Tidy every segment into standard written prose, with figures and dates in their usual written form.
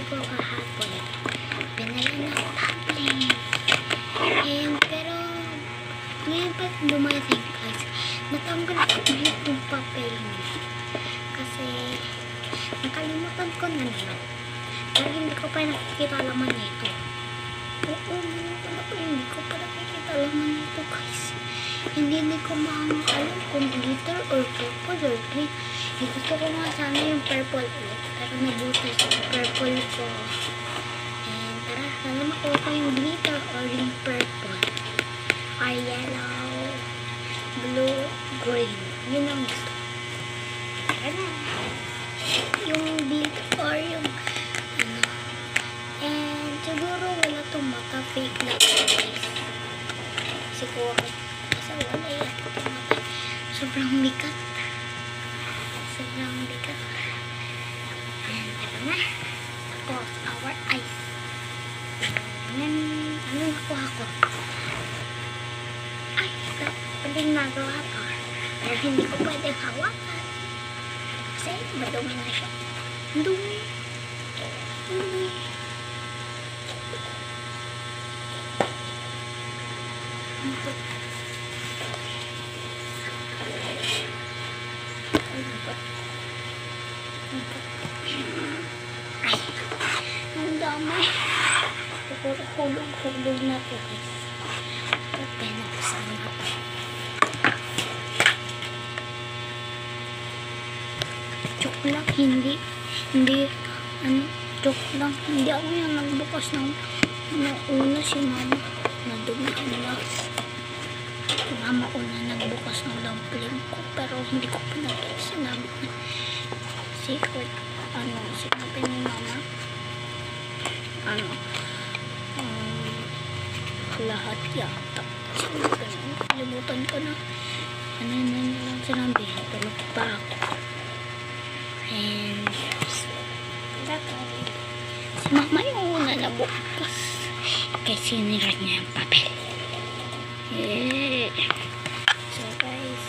ko kahapon. Pinala na ako tablet. Pero, ngayon pa dumating guys, natanggal ko ulit yung papel niya. Kasi, nakalimutan ko na naman. Pero hindi ko pa nakikita laman nito. Oo, hindi ko pa nakikita laman nito guys. Hindi ko alam kung glitter or purple or green. Gusto ko nga sana yung purple ulit. Pero nabuti yung purple ko. And tara, sana makuha ko yung glitter or yung purple. Or yellow, blue, green. Yun ang gusto. Tara na. Yung glitter or yung ano. And siguro wala itong mata. Fake na guys. Siguro. Kasi wala yan. Sobrang bigat. Sobrang bigat. And ito na. Ako, our eyes. And ano nakuha ko? Ay, ito. Pwedeng nagawa ko. Pero hindi ko pwedeng hawakan. Kasi madumi na siya. Dumi. Dumi. Ay, ang dami. Hulog na po guys. Okay na po sa mga to. Joke lang, hindi, joke lang, hindi ako yung nagbukas ng una si mama. Nadumihan na. Mama ko na nagbukas ng dumpling ko, pero hindi ko pa sinabi na secret. Sinabi ni mama lahat yata. Sinabi na, kalimutan ko na ano lang sinabi. Tulog pa ako. And si mama yung una nagbukas kasi sinira niya yung papel. So guys,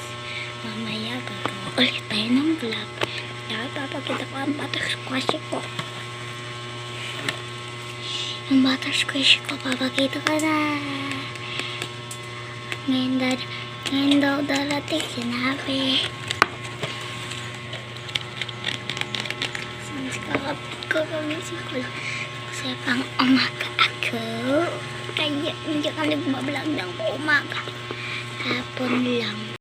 mamaya gagawa ulit tayo ng vlog. Dahil papakita ko ang buttersquash ko. Yung buttersquash ko, papakita ko na. Ngayon daw darating sinabi. Since kakagising ko lang. Kasi pang umaga ako. Kaya hindi ka nagbablog ng umaga. Hapon lang.